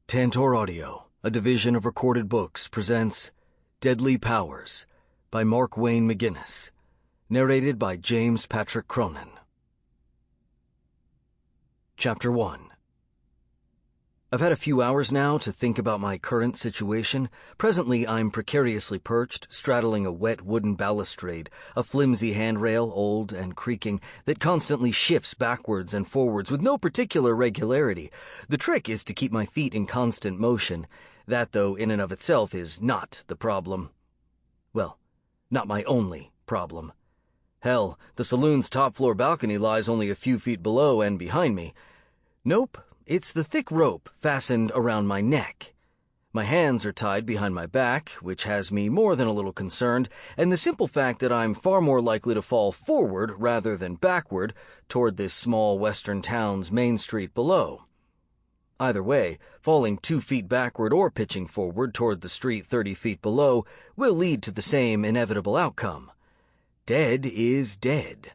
Tantor Audio, a division of Recorded Books, presents Deadly Powers by Mark Wayne Mcginnis, narrated by James Patrick Cronin. Chapter 1. I've had a few hours now to think about my current situation. Presently, I'm precariously perched, straddling a wet wooden balustrade, a flimsy handrail, old and creaking, that constantly shifts backwards and forwards with no particular regularity. The trick is to keep my feet in constant motion. That, though, in and of itself is not the problem. Well, not my only problem. Hell, the saloon's top-floor balcony lies only a few feet below and behind me. Nope. It's the thick rope fastened around my neck. My hands are tied behind my back, which has me more than a little concerned, and the simple fact that I'm far more likely to fall forward rather than backward toward this small western town's main street below. Either way, falling 2 feet backward or pitching forward toward the street 30 feet below will lead to the same inevitable outcome. Dead is dead.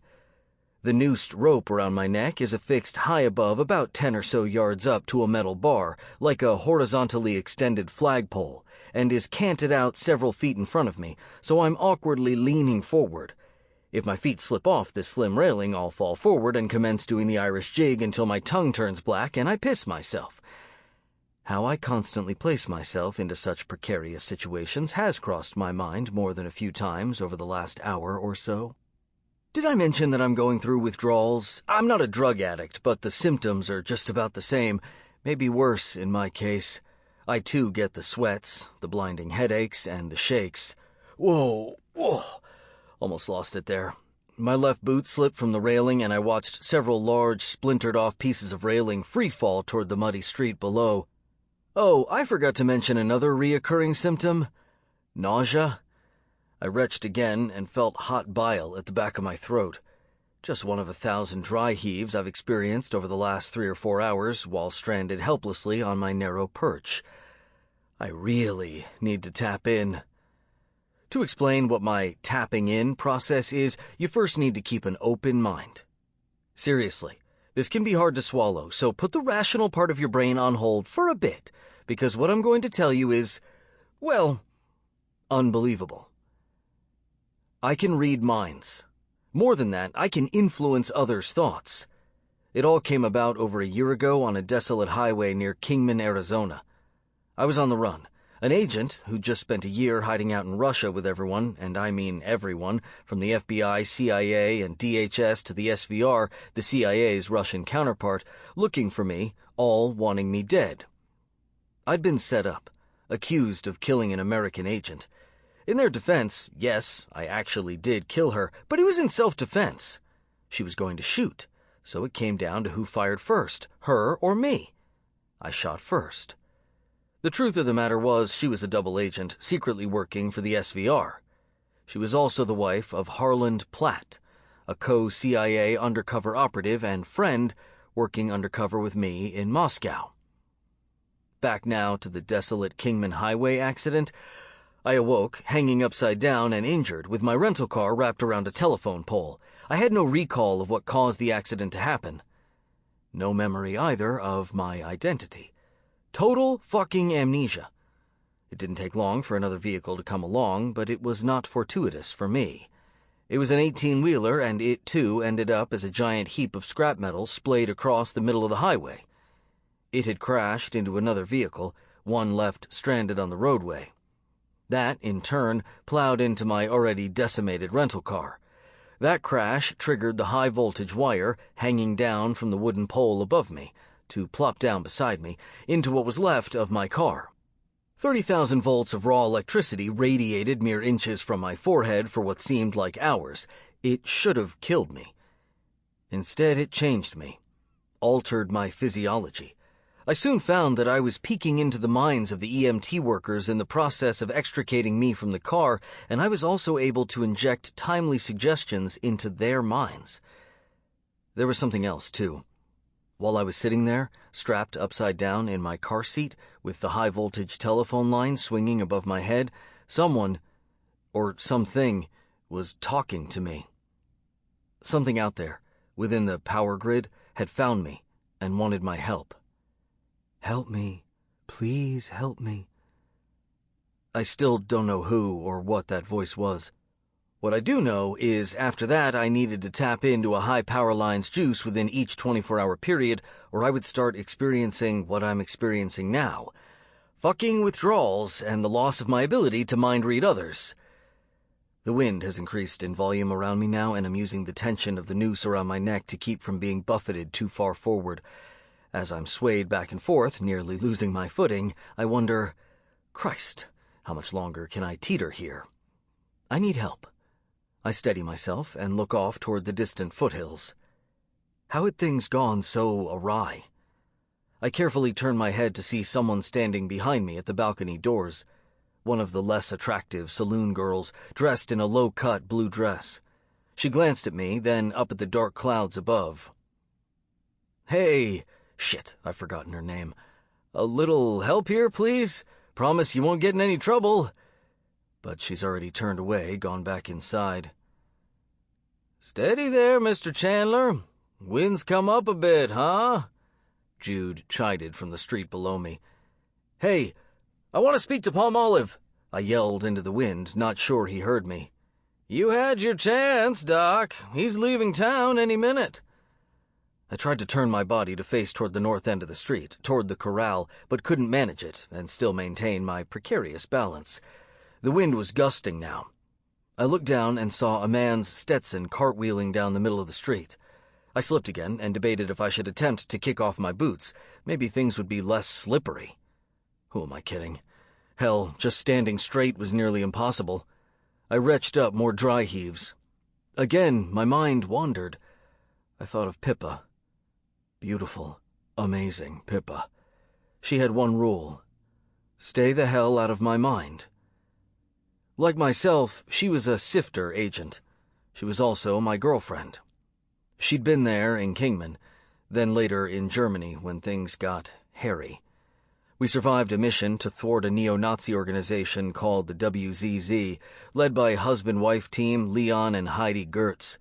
The noosed rope around my neck is affixed high above, about 10 or so yards up to a metal bar, like a horizontally extended flagpole, and is canted out several feet in front of me, so I'm awkwardly leaning forward. If my feet slip off this slim railing, I'll fall forward and commence doing the Irish jig until my tongue turns black and I piss myself. How I constantly place myself into such precarious situations has crossed my mind more than a few times over the last hour or so. Did I mention that I'm going through withdrawals? I'm not a drug addict, but the symptoms are just about the same, maybe worse in my case. I too get the sweats, the blinding headaches, and the shakes. Whoa, almost lost it there. My left boot slipped from the railing and I watched several large, splintered-off pieces of railing free fall toward the muddy street below. Oh, I forgot to mention another reoccurring symptom. Nausea. I retched again and felt hot bile at the back of my throat. Just one of 1,000 dry heaves I've experienced over the last 3 or 4 hours while stranded helplessly on my narrow perch. I really need to tap in. To explain what my tapping in process is, you first need to keep an open mind. Seriously, this can be hard to swallow, so put the rational part of your brain on hold for a bit, because what I'm going to tell you is, well, unbelievable. I can read minds. More than that, I can influence others' thoughts. It all came about over a year ago on a desolate highway near Kingman, Arizona. I was on the run. An agent who'd just spent a year hiding out in Russia with everyone, and I mean everyone, from the FBI, CIA, and DHS to the SVR, the CIA's Russian counterpart, looking for me, all wanting me dead. I'd been set up, accused of killing an American agent. In their defense, yes, I actually did kill her, but it was in self-defense. She was going to shoot, so it came down to who fired first, her or me. I shot first. The truth of the matter was she was a double agent, secretly working for the SVR. She was also the wife of Harland Platt, a co-CIA undercover operative and friend working undercover with me in Moscow. Back now to the desolate Kingman Highway accident. I awoke, hanging upside down and injured, with my rental car wrapped around a telephone pole. I had no recall of what caused the accident to happen. No memory either of my identity. Total fucking amnesia. It didn't take long for another vehicle to come along, but it was not fortuitous for me. It was an 18-wheeler, and it, too, ended up as a giant heap of scrap metal splayed across the middle of the highway. It had crashed into another vehicle, one left stranded on the roadway. That, in turn, plowed into my already decimated rental car. That crash triggered the high-voltage wire hanging down from the wooden pole above me to plop down beside me into what was left of my car. 30,000 volts of raw electricity radiated mere inches from my forehead for what seemed like hours. It should have killed me. Instead, it changed me, altered my physiology. I soon found that I was peeking into the minds of the EMT workers in the process of extricating me from the car, and I was also able to inject timely suggestions into their minds. There was something else, too. While I was sitting there, strapped upside down in my car seat, with the high-voltage telephone line swinging above my head, someone, or something, was talking to me. Something out there, within the power grid, had found me and wanted my help. Help me, Please help me. I still don't know who or what that voice was. What I do know is after that I needed to tap into a high power line's juice within each 24-hour period, or I would start experiencing what I'm experiencing now. Fucking withdrawals and the loss of my ability to mind read others. The wind has increased in volume around me now, and I'm using the tension of the noose around my neck to keep from being buffeted too far forward. As I'm swayed back and forth, nearly losing my footing, I wonder, Christ, how much longer can I teeter here? I need help. I steady myself and look off toward the distant foothills. How had things gone so awry? I carefully turn my head to see someone standing behind me at the balcony doors. One of the less attractive saloon girls, dressed in a low-cut blue dress. She glanced at me, then up at the dark clouds above. Hey, shit, I've forgotten her name. A little help here, please? Promise you won't get in any trouble. But she's already turned away, gone back inside. Steady there, Mr. Chandler. Wind's come up a bit, huh? Jude chided from the street below me. Hey, I want to speak to Palmolive, I yelled into the wind, not sure he heard me. You had your chance, Doc. He's leaving town any minute. I tried to turn my body to face toward the north end of the street, toward the corral, but couldn't manage it and still maintain my precarious balance. The wind was gusting now. I looked down and saw a man's Stetson cartwheeling down the middle of the street. I slipped again and debated if I should attempt to kick off my boots. Maybe things would be less slippery. Who am I kidding? Hell, just standing straight was nearly impossible. I retched up more dry heaves. Again, my mind wandered. I thought of Pippa. Beautiful, amazing Pippa. She had one rule. Stay the hell out of my mind. Like myself, she was a SIFTR agent. She was also my girlfriend. She'd been there in Kingman, then later in Germany when things got hairy. We survived a mission to thwart a neo-Nazi organization called the WZZ, led by husband-wife team Leon and Heidi Gertz.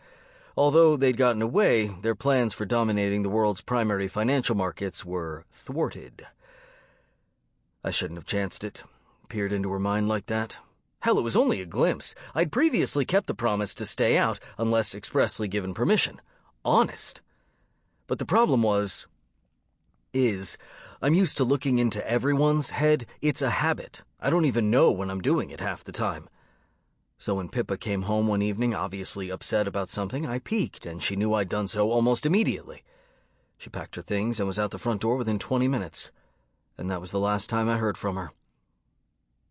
Although they'd gotten away, their plans for dominating the world's primary financial markets were thwarted. I shouldn't have chanced it, peered into her mind like that. Hell, it was only a glimpse. I'd previously kept the promise to stay out unless expressly given permission. Honest. But the problem is, I'm used to looking into everyone's head. It's a habit. I don't even know when I'm doing it half the time. So when Pippa came home one evening, obviously upset about something, I peeked, and she knew I'd done so almost immediately. She packed her things and was out the front door within 20 minutes. And that was the last time I heard from her.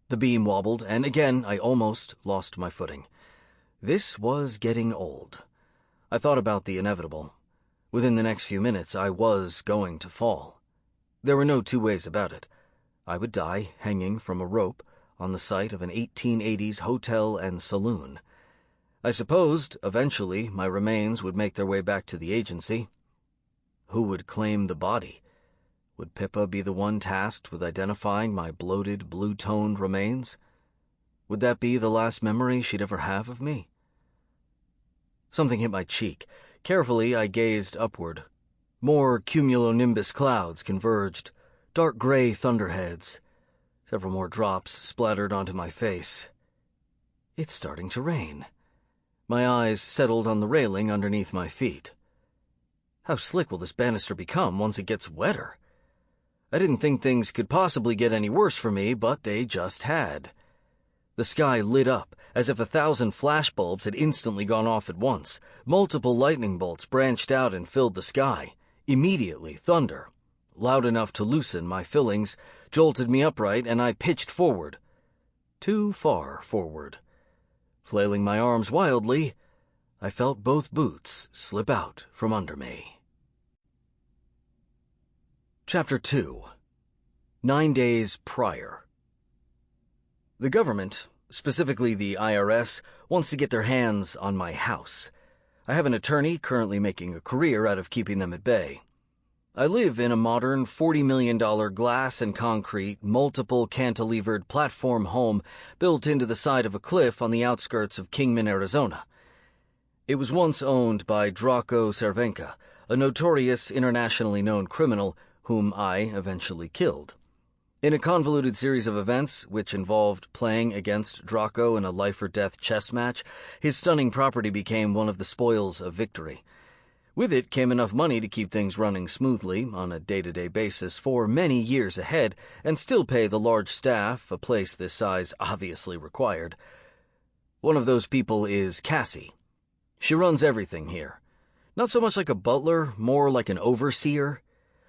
The beam wobbled, and again I almost lost my footing. This was getting old. I thought about the inevitable. Within the next few minutes, I was going to fall. There were no two ways about it. I would die hanging from a rope on the site of an 1880s hotel and saloon. I supposed, eventually, my remains would make their way back to the agency. Who would claim the body? Would Pippa be the one tasked with identifying my bloated, blue-toned remains? Would that be the last memory she'd ever have of me? Something hit my cheek. Carefully, I gazed upward. More cumulonimbus clouds converged, dark gray thunderheads. Several more drops splattered onto my face. It's starting to rain. My eyes settled on the railing underneath my feet. How slick will this banister become once it gets wetter? I didn't think things could possibly get any worse for me, but they just had. The sky lit up, as if 1,000 flashbulbs had instantly gone off at once. Multiple lightning bolts branched out and filled the sky. Immediately, thunder, loud enough to loosen my fillings, jolted me upright, and I pitched forward. Too far forward. Flailing my arms wildly, I felt both boots slip out from under me. Chapter 2. 9 days prior. The government, specifically the IRS, wants to get their hands on my house. I have an attorney currently making a career out of keeping them at bay. I live in a modern $40 million glass and concrete, multiple cantilevered platform home built into the side of a cliff on the outskirts of Kingman, Arizona. It was once owned by Draco Cervenka, a notorious internationally known criminal whom I eventually killed. In a convoluted series of events, which involved playing against Draco in a life-or-death chess match, his stunning property became one of the spoils of victory. With it came enough money to keep things running smoothly on a day-to-day basis for many years ahead and still pay the large staff a place this size obviously required. One of those people is Cassie. She runs everything here. Not so much like a butler, more like an overseer.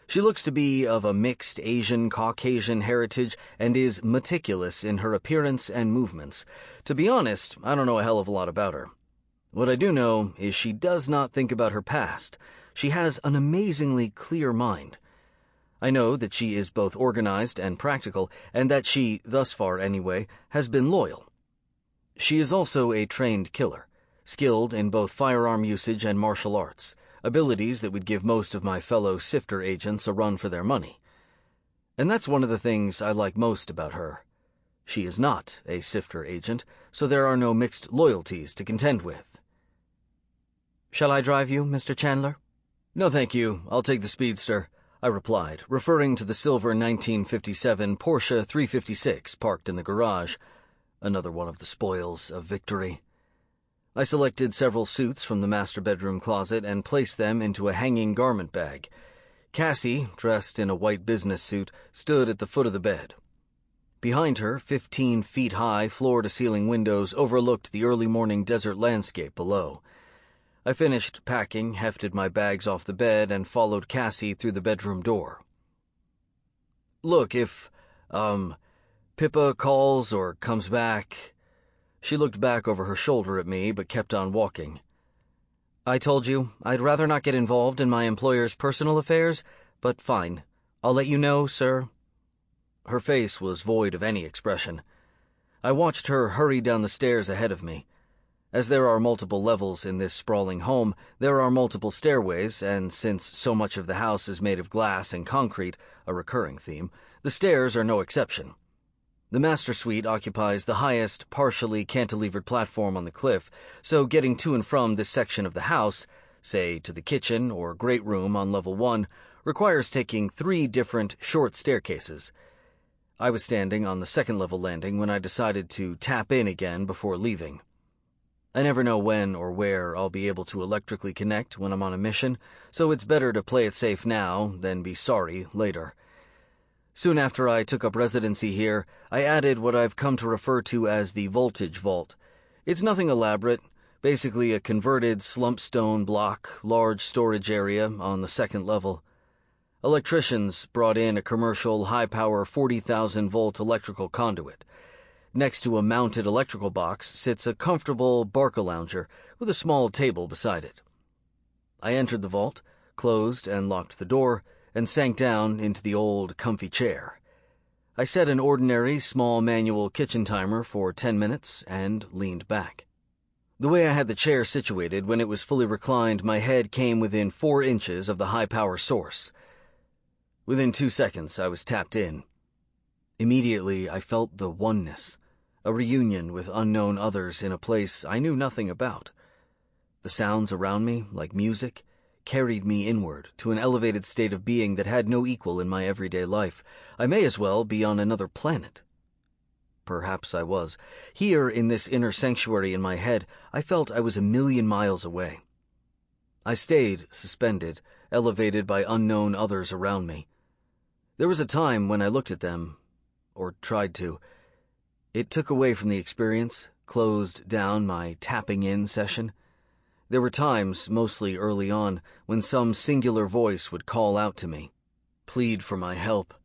She looks to be of a mixed Asian-Caucasian heritage and is meticulous in her appearance and movements. To be honest, I don't know a hell of a lot about her. What I do know is she does not think about her past. She has an amazingly clear mind. I know that she is both organized and practical, and that she, thus far anyway, has been loyal. She is also a trained killer, skilled in both firearm usage and martial arts, abilities that would give most of my fellow SIFTR agents a run for their money. And that's one of the things I like most about her. She is not a SIFTR agent, so there are no mixed loyalties to contend with. "Shall I drive you, Mr. Chandler?" "No, thank you. I'll take the Speedster," I replied, referring to the silver 1957 Porsche 356 parked in the garage. Another one of the spoils of victory. I selected several suits from the master bedroom closet and placed them into a hanging garment bag. Cassie, dressed in a white business suit, stood at the foot of the bed. Behind her, 15 feet high, floor-to-ceiling windows overlooked the early morning desert landscape below. I finished packing, hefted my bags off the bed, and followed Cassie through the bedroom door. "Look, if, Pippa calls or comes back..." She looked back over her shoulder at me, but kept on walking. "I told you I'd rather not get involved in my employer's personal affairs, but fine. I'll let you know, sir." Her face was void of any expression. I watched her hurry down the stairs ahead of me. As there are multiple levels in this sprawling home, there are multiple stairways, and since so much of the house is made of glass and concrete, a recurring theme, the stairs are no exception. The master suite occupies the highest, partially cantilevered platform on the cliff, so getting to and from this section of the house, say to the kitchen or great room on level 1, requires taking 3 different short staircases. I was standing on the second-level landing when I decided to tap in again before leaving. I never know when or where I'll be able to electrically connect when I'm on a mission, so it's better to play it safe now than be sorry later. Soon after I took up residency here, I added what I've come to refer to as the Voltage Vault. It's nothing elaborate, basically a converted slump stone block, large storage area on the second level. Electricians brought in a commercial high-power 40,000-volt electrical conduit. Next to a mounted electrical box sits a comfortable Barca-lounger with a small table beside it. I entered the vault, closed and locked the door, and sank down into the old, comfy chair. I set an ordinary, small manual kitchen timer for 10 minutes and leaned back. The way I had the chair situated when it was fully reclined, my head came within 4 inches of the high-power source. Within 2 seconds, I was tapped in. Immediately, I felt the oneness, a reunion with unknown others in a place I knew nothing about. The sounds around me, like music, carried me inward to an elevated state of being that had no equal in my everyday life. I may as well be on another planet. Perhaps I was. Here, in this inner sanctuary in my head, I felt I was 1,000,000 miles away. I stayed suspended, elevated by unknown others around me. There was a time when I looked at them, or tried to. It took away from the experience, closed down my tapping-in session. There were times, mostly early on, when some singular voice would call out to me, plead for my help.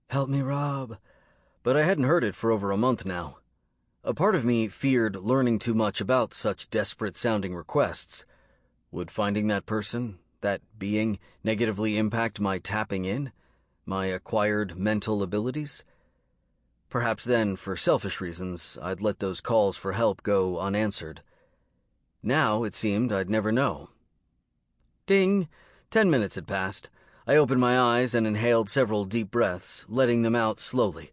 "Help me, Rob." But I hadn't heard it for over a month now. A part of me feared learning too much about such desperate-sounding requests. Would finding that person, that being, negatively impact my tapping in, my acquired mental abilities? Perhaps then, for selfish reasons, I'd let those calls for help go unanswered. Now, it seemed I'd never know. Ding! 10 minutes had passed. I opened my eyes and inhaled several deep breaths, letting them out slowly.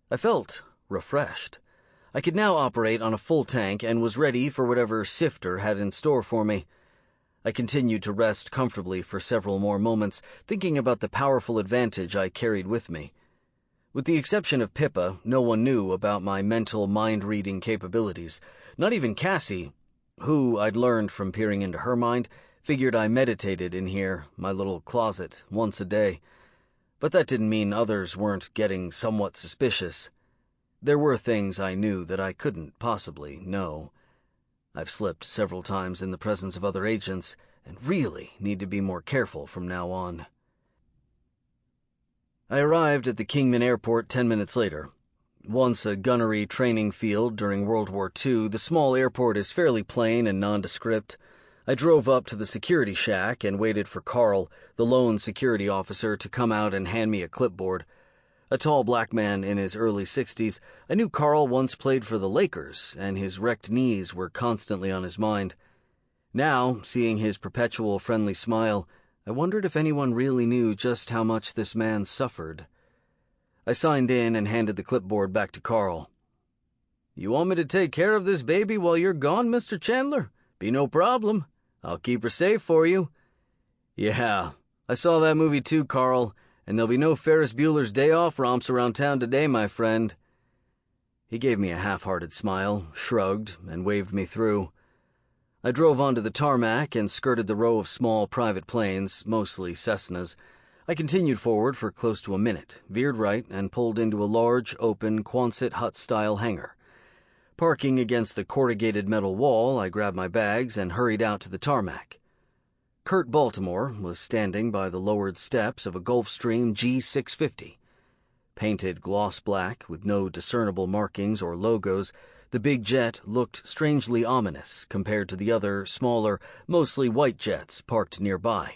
I felt refreshed. I could now operate on a full tank and was ready for whatever SIFTR had in store for me. I continued to rest comfortably for several more moments, thinking about the powerful advantage I carried with me. With the exception of Pippa, no one knew about my mental mind-reading capabilities. Not even Cassie, who, I'd learned from peering into her mind, figured I meditated in here, my little closet, once a day. But that didn't mean others weren't getting somewhat suspicious. There were things I knew that I couldn't possibly know. I've slipped several times in the presence of other agents, and really need to be more careful from now on. I arrived at the Kingman airport 10 minutes later. Once a gunnery training field during World War II, the small airport is fairly plain and nondescript. I drove up to the security shack and waited for Carl, the lone security officer, to come out and hand me a clipboard. A tall black man in his early 60s, I knew Carl once played for the Lakers, and his wrecked knees were constantly on his mind. Now, seeing his perpetual friendly smile, I wondered if anyone really knew just how much this man suffered. I signed in and handed the clipboard back to Carl. "You want me to take care of this baby while you're gone, Mr. Chandler? Be no problem. I'll keep her safe for you." "Yeah, I saw that movie too, Carl, and there'll be no Ferris Bueller's Day Off romps around town today, my friend." He gave me a half-hearted smile, shrugged, and waved me through. I drove onto the tarmac and skirted the row of small private planes, mostly Cessnas. I continued forward for close to a minute, veered right, and pulled into a large, open, Quonset hut-style hangar. Parking against the corrugated metal wall, I grabbed my bags and hurried out to the tarmac. Kurt Baltimore was standing by the lowered steps of a Gulfstream G650. Painted gloss black with no discernible markings or logos, the big jet looked strangely ominous compared to the other, smaller, mostly white jets parked nearby.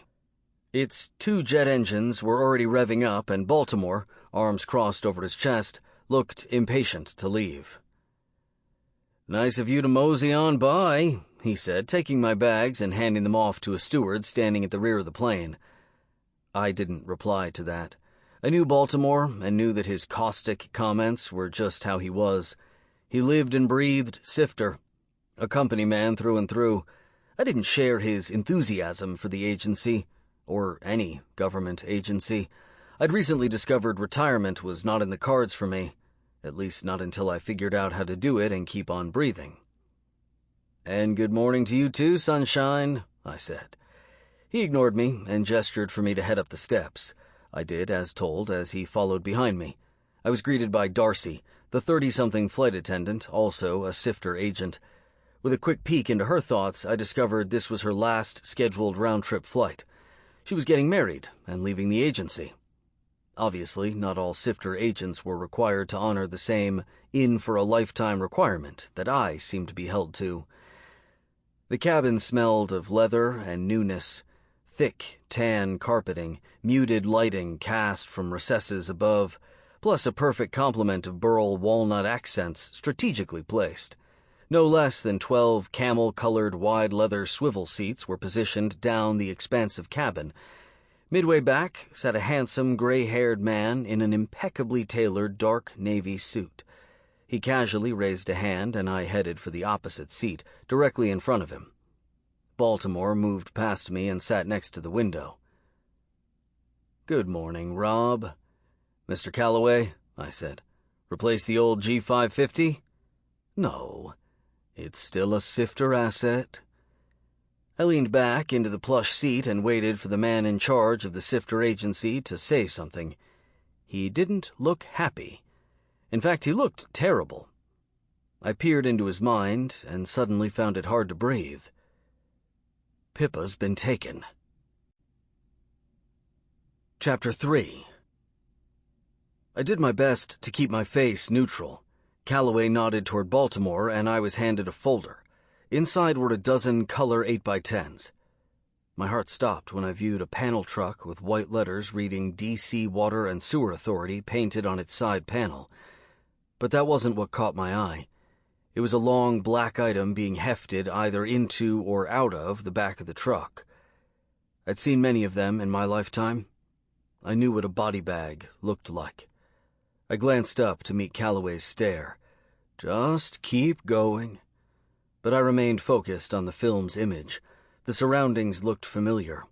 Its two jet engines were already revving up, and Baltimore, arms crossed over his chest, looked impatient to leave. "Nice of you to mosey on by," he said, taking my bags and handing them off to a steward standing at the rear of the plane. I didn't reply to that. I knew Baltimore and knew that his caustic comments were just how he was. He lived and breathed SIFTR, a company man through and through. I didn't share his enthusiasm for the agency, or any government agency. I'd recently discovered retirement was not in the cards for me, at least not until I figured out how to do it and keep on breathing. "And good morning to you too, sunshine," I said. He ignored me and gestured for me to head up the steps. I did as told as he followed behind me. I was greeted by Darcy, the 30-something flight attendant, also a SIFTR agent. With a quick peek into her thoughts, I discovered this was her last scheduled round-trip flight. She was getting married and leaving the agency. Obviously, not all SIFTR agents were required to honor the same in-for-a-lifetime requirement that I seemed to be held to. The cabin smelled of leather and newness, thick, tan carpeting, muted lighting cast from recesses above, plus a perfect complement of burl walnut accents strategically placed. No less than 12 camel-colored wide leather swivel seats were positioned down the expansive cabin. Midway back sat a handsome, gray-haired man in an impeccably tailored dark navy suit. He casually raised a hand, and I headed for the opposite seat, directly in front of him. Baltimore moved past me and sat next to the window. "Good morning, Rob." "Mr. Calloway," I said. "Replace the old G550? "No. It's still a SIFTR asset." I leaned back into the plush seat and waited for the man in charge of the SIFTR Agency to say something. He didn't look happy. In fact, he looked terrible. I peered into his mind and suddenly found it hard to breathe. Pippa's been taken. Chapter 3. I did my best to keep my face neutral. Calloway nodded toward Baltimore, and I was handed a folder. Inside were a dozen color 8x10s. My heart stopped when I viewed a panel truck with white letters reading D.C. Water and Sewer Authority painted on its side panel. But that wasn't what caught my eye. It was a long black item being hefted either into or out of the back of the truck. I'd seen many of them in my lifetime. I knew what a body bag looked like. I glanced up to meet Calloway's stare. "Just keep going." But I remained focused on the film's image. The surroundings looked familiar.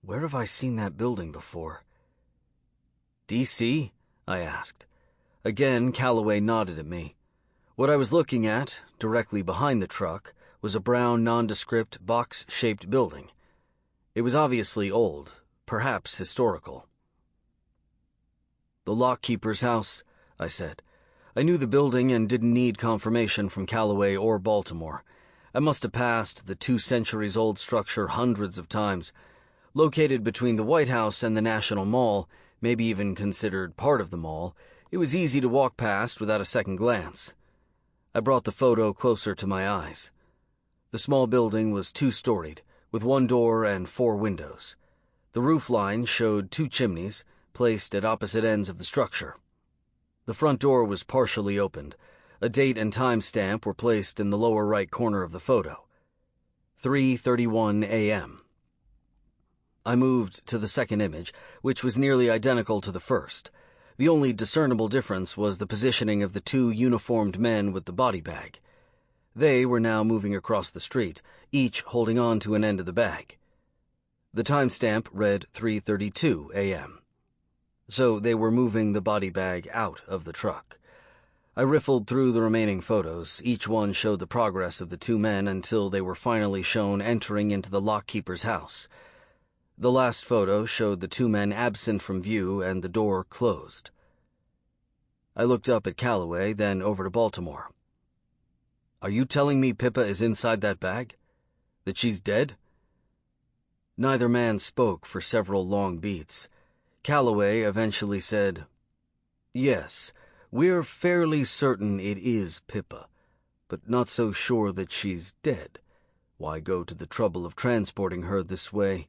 Where have I seen that building before? D.C.? I asked. Again, Calloway nodded at me. What I was looking at, directly behind the truck, was a brown, nondescript, box-shaped building. It was obviously old, perhaps historical. "The lockkeeper's house," I said. I knew the building and didn't need confirmation from Calloway or Baltimore. I must have passed the 2 centuries-old structure hundreds of times. Located between the White House and the National Mall, maybe even considered part of the mall, it was easy to walk past without a second glance. I brought the photo closer to my eyes. The small building was 2-storied, with 1 door and 4 windows. The roofline showed 2 chimneys, placed at opposite ends of the structure. The front door was partially opened. A date and time stamp were placed in the lower right corner of the photo. 3:31 a.m. I moved to the second image, which was nearly identical to the first. The only discernible difference was the positioning of the 2 uniformed men with the body bag. They were now moving across the street, each holding on to an end of the bag. The timestamp read 3:32 a.m. So they were moving the body bag out of the truck. I riffled through the remaining photos. Each one showed the progress of the 2 men until they were finally shown entering into the lockkeeper's house. The last photo showed the 2 men absent from view and the door closed. I looked up at Calloway, then over to Baltimore. "Are you telling me Pippa is inside that bag? That she's dead?" Neither man spoke for several long beats. Calloway eventually said, "Yes, we're fairly certain it is Pippa, but not so sure that she's dead. Why go to the trouble of transporting her this way?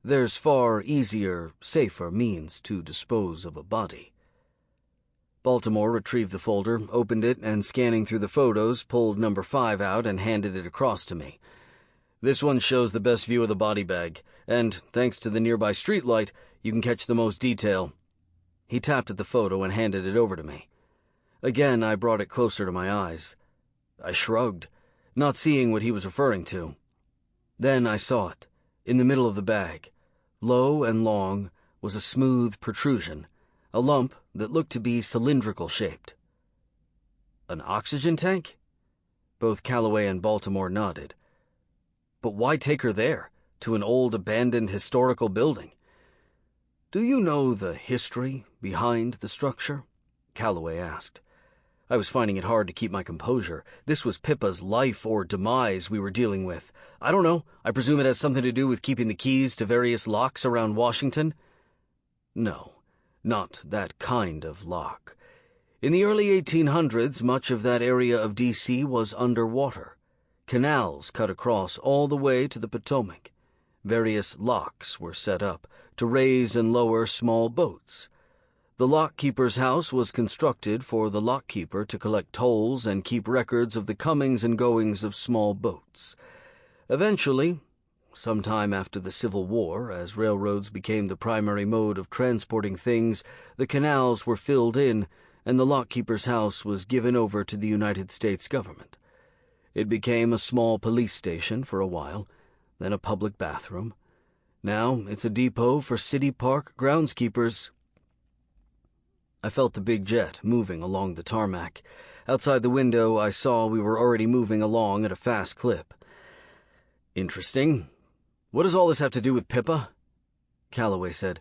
There's far easier, safer means to dispose of a body." Baltimore retrieved the folder, opened it, and scanning through the photos, pulled number 5 out and handed it across to me. "This one shows the best view of the body bag, and, thanks to the nearby streetlight, you can catch the most detail." He tapped at the photo and handed it over to me. Again, I brought it closer to my eyes. I shrugged, not seeing what he was referring to. Then I saw it. In the middle of the bag, low and long, was a smooth protrusion, a lump that looked to be cylindrical-shaped. "An oxygen tank?" Both Calloway and Baltimore nodded. "But why take her there, to an old abandoned historical building?" "Do you know the history behind the structure?" Calloway asked. I was finding it hard to keep my composure. This was Pippa's life or demise we were dealing with. "I don't know. I presume it has something to do with keeping the keys to various locks around Washington?" "No, not that kind of lock. In the early 1800s, much of that area of D.C. was underwater. Canals cut across all the way to the Potomac. Various locks were set up to raise and lower small boats. The lockkeeper's house was constructed for the lockkeeper to collect tolls and keep records of the comings and goings of small boats. Eventually, sometime after the Civil War, as railroads became the primary mode of transporting things, the canals were filled in, and the lockkeeper's house was given over to the United States government. It became a small police station for a while, then a public bathroom. Now it's a depot for city park groundskeepers." I felt the big jet moving along the tarmac. Outside the window, I saw we were already moving along at a fast clip. "Interesting. What does all this have to do with Pippa?" Calloway said,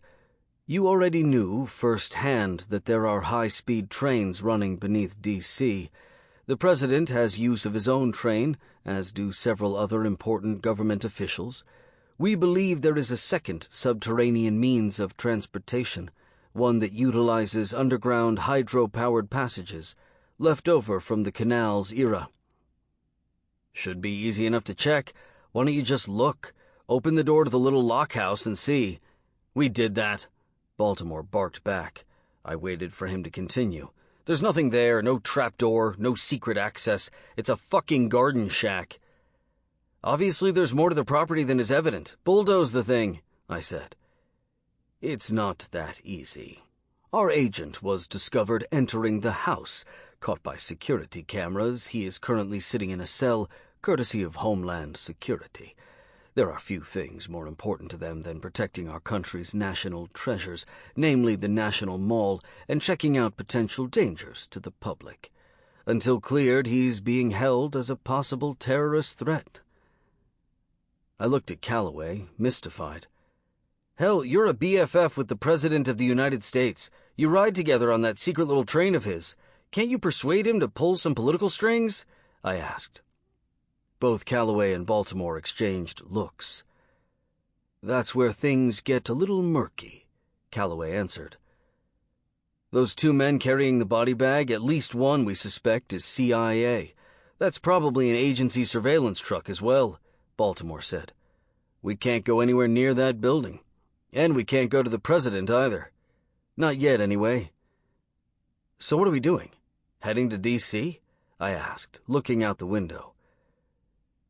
"You already knew firsthand that there are high-speed trains running beneath D.C. The president has use of his own train, as do several other important government officials. We believe there is a second subterranean means of transportation, one that utilizes underground hydro-powered passages, left over from the canal's era." "Should be easy enough to check. Why don't you just look? Open the door to the little lockhouse and see." "We did that," Baltimore barked back. I waited for him to continue. "There's nothing there, no trapdoor, no secret access. It's a fucking garden shack." "Obviously there's more to the property than is evident. Bulldoze the thing," I said. "It's not that easy. Our agent was discovered entering the house, caught by security cameras. He is currently sitting in a cell, courtesy of Homeland Security. There are few things more important to them than protecting our country's national treasures, namely the National Mall, and checking out potential dangers to the public. Until cleared, he's being held as a possible terrorist threat." I looked at Calloway, mystified. "Hell, you're a BFF with the President of the United States. You ride together on that secret little train of his. Can't you persuade him to pull some political strings?" I asked. Both Calloway and Baltimore exchanged looks. "That's where things get a little murky," Calloway answered. "Those two men carrying the body bag, at least one we suspect is CIA. That's probably an agency surveillance truck as well," Baltimore said. "We can't go anywhere near that building. And we can't go to the president either. Not yet, anyway." "So what are we doing? Heading to D.C.? I asked, looking out the window.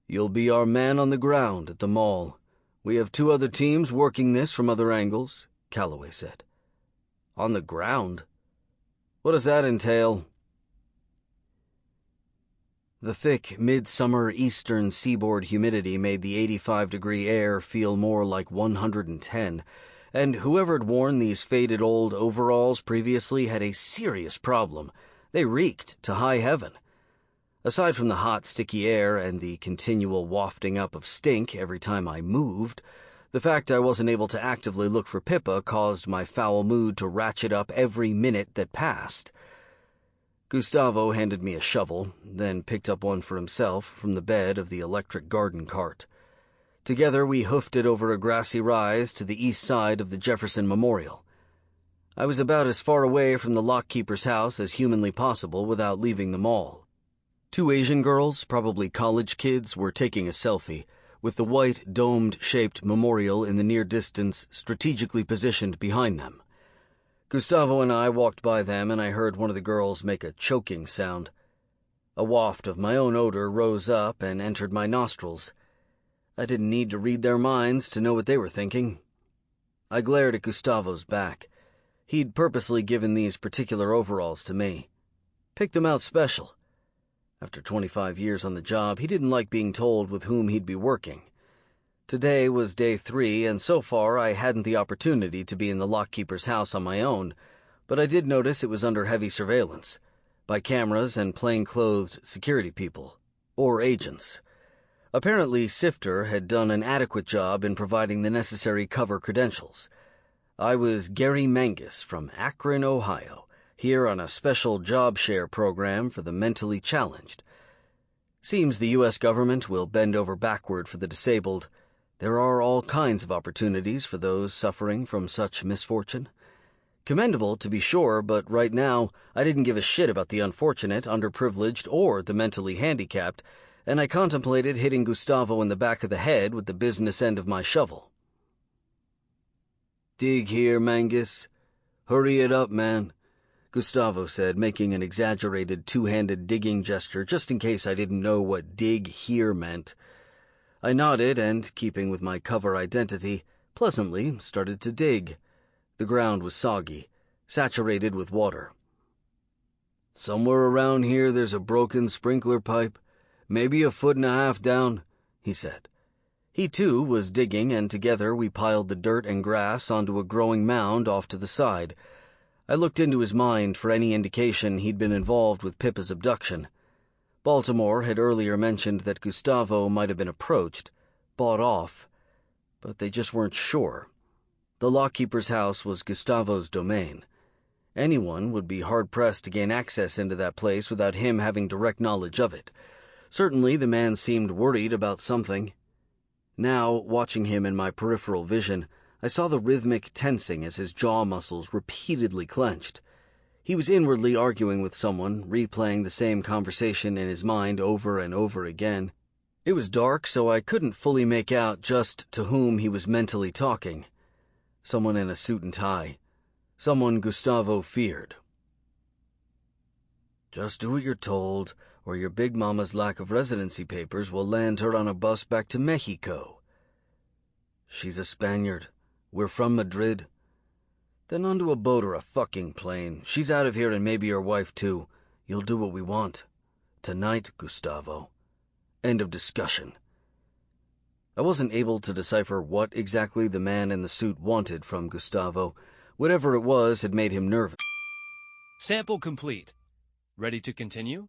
"You'll be our man on the ground at the mall. We have 2 other teams working this from other angles," Calloway said. "On the ground? What does that entail?" The thick, midsummer eastern seaboard humidity made the 85-degree air feel more like 110, and whoever'd worn these faded old overalls previously had a serious problem. They reeked to high heaven. Aside from the hot, sticky air and the continual wafting up of stink every time I moved, the fact I wasn't able to actively look for Pippa caused my foul mood to ratchet up every minute that passed. Gustavo handed me a shovel, then picked up one for himself from the bed of the electric garden cart. Together we hoofed it over a grassy rise to the east side of the Jefferson Memorial. I was about as far away from the lockkeeper's house as humanly possible without leaving the mall. 2 Asian girls, probably college kids, were taking a selfie, with the white, domed-shaped memorial in the near distance strategically positioned behind them. Gustavo and I walked by them, and I heard one of the girls make a choking sound. A waft of my own odor rose up and entered my nostrils. I didn't need to read their minds to know what they were thinking. I glared at Gustavo's back. He'd purposely given these particular overalls to me. Picked them out special. After 25 years on the job, he didn't like being told with whom he'd be working. Today was day 3, and so far I hadn't the opportunity to be in the lockkeeper's house on my own, but I did notice it was under heavy surveillance, by cameras and plain-clothed security people, or agents. Apparently, SIFTR had done an adequate job in providing the necessary cover credentials. I was Gary Mcginnis from Akron, Ohio, here on a special job share program for the mentally challenged. Seems the U.S. government will bend over backward for the disabled. There are all kinds of opportunities for those suffering from such misfortune. Commendable, to be sure, but right now I didn't give a shit about the unfortunate, underprivileged, or the mentally handicapped, and I contemplated hitting Gustavo in the back of the head with the business end of my shovel. "Dig here, Mcginnis. Hurry it up, man," Gustavo said, making an exaggerated 2-handed digging gesture just in case I didn't know what dig here meant. I nodded and, keeping with my cover identity, pleasantly started to dig. The ground was soggy, saturated with water. "Somewhere around here there's a broken sprinkler pipe, maybe 1.5 feet down," he said. He, too, was digging, and together we piled the dirt and grass onto a growing mound off to the side. I looked into his mind for any indication he'd been involved with Pippa's abduction. Baltimore had earlier mentioned that Gustavo might have been approached, bought off, but they just weren't sure. The lockkeeper's house was Gustavo's domain. Anyone would be hard-pressed to gain access into that place without him having direct knowledge of it. Certainly the man seemed worried about something. Now, watching him in my peripheral vision, I saw the rhythmic tensing as his jaw muscles repeatedly clenched. He was inwardly arguing with someone, replaying the same conversation in his mind over and over again. It was dark, so I couldn't fully make out just to whom he was mentally talking. Someone in a suit and tie. Someone Gustavo feared. "Just do what you're told, or your big mama's lack of residency papers will land her on a bus back to Mexico." "She's a Spaniard. We're from Madrid." "Then onto a boat or a fucking plane. She's out of here and maybe your wife too. You'll do what we want. Tonight, Gustavo. End of discussion." I wasn't able to decipher what exactly the man in the suit wanted from Gustavo. Whatever it was had made him nervous. Sample complete. Ready to continue?